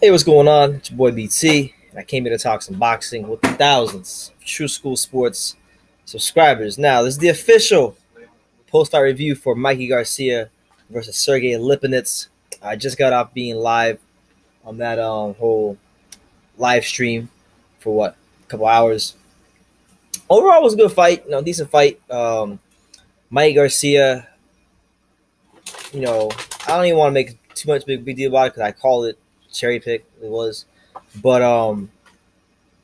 Hey, what's going on? It's your boy BT. I came here to talk some boxing with thousands of True School Sports subscribers. Now, this is the official post-fight review for Mikey Garcia versus Sergey Lipinets. I just got off being live on that whole live stream for a couple hours. Overall, it was a good fight. Decent fight. Mikey Garcia. I don't even want to make too much big deal about it because I called it cherry pick. It was, but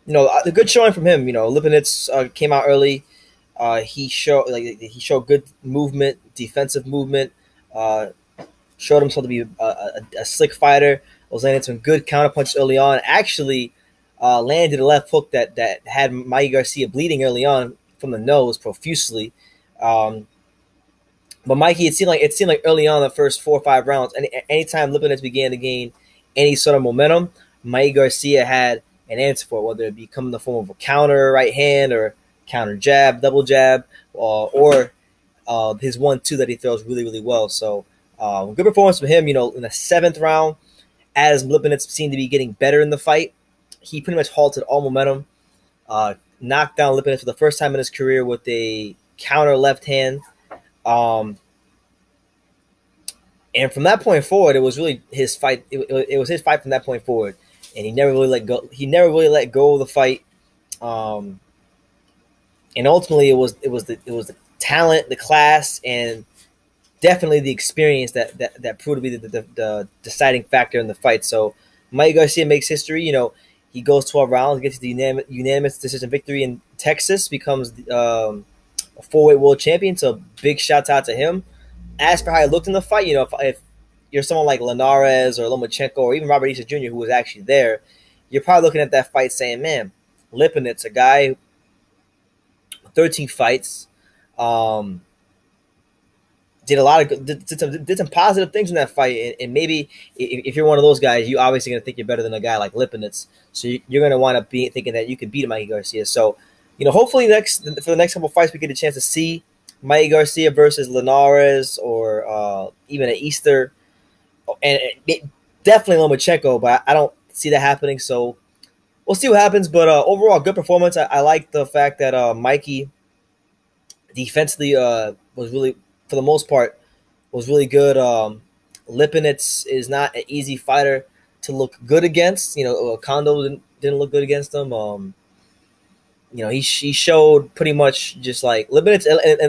the good showing from him. Lipinets came out early. He showed good movement, defensive movement. Showed himself to be a slick fighter. Was landing some good counterpunches early on. Actually, landed a left hook that had Mikey Garcia bleeding early on from the nose profusely. But Mikey, it seemed like early on the first 4 or 5 rounds, anytime Lipinets began to gain any sort of momentum, Mikey Garcia had an answer for it, whether it be come in the form of a counter right hand or counter jab, double jab, or his 1-2 that he throws really, really well. So good performance from him. In the 7th round, as Lipinets seemed to be getting better in the fight, he pretty much halted all momentum, knocked down Lipinets for the first time in his career with a counter left hand. And from that point forward, it was really his fight. It was his fight from that point forward, and he never really let go. He never really let go of the fight. And ultimately, it was the talent, the class, and definitely the experience that proved to be the deciding factor in the fight. So, Mikey Garcia makes history. He goes 12 rounds, gets the unanimous decision victory in Texas, becomes a 4-weight world champion. So, big shout out to him. As for how he looked in the fight, if you're someone like Linares or Lomachenko or even Robert Easter Jr., who was actually there, you're probably looking at that fight saying, man, Lipinets, a guy 13 fights, did some positive things in that fight, and maybe if you're one of those guys, you obviously going to think you're better than a guy like Lipinets, so you're going to wind up thinking that you could beat Mikey Garcia. So, hopefully for the next couple of fights, we get a chance to see Mikey Garcia versus Linares or even an Easter, and definitely Lomachenko, but I don't see that happening. So we'll see what happens. But overall, good performance. I like the fact that Mikey defensively was really, for the most part, was really good. Lipinets is not an easy fighter to look good against. Kondo didn't look good against him. He showed pretty much just like Lipinets,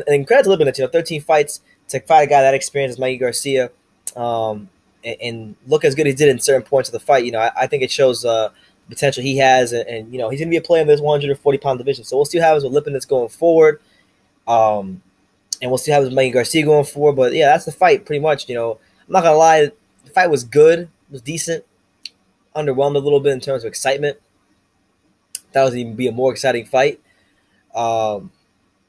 and credit to Lipinets, 13 fights to fight a guy that experienced as Mikey Garcia, and look as good as he did in certain points of the fight. I think it shows the potential he has, and he's going to be a player in this 140-pound division. So we'll see what happens with Lipinets going forward, and we'll see what happens with Mikey Garcia going forward. But yeah, that's the fight pretty much. I'm not going to lie, the fight was good, it was decent, underwhelmed a little bit in terms of excitement. That was even be a more exciting fight. But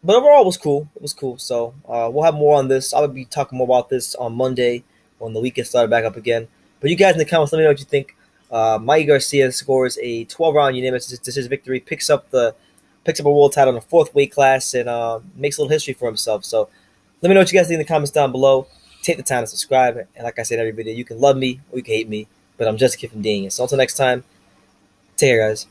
overall, it was cool. It was cool. So we'll have more on this. I'll be talking more about this on Monday when the week gets started back up again. But you guys in the comments, let me know what you think. Mikey Garcia scores a 12-round unanimous decision victory, picks up a world title in the 4th weight class, and makes a little history for himself. So let me know what you guys think in the comments down below. Take the time to subscribe. And like I said in every video, you can love me or you can hate me. But I'm just a kid from Daniel. So until next time, take care, guys.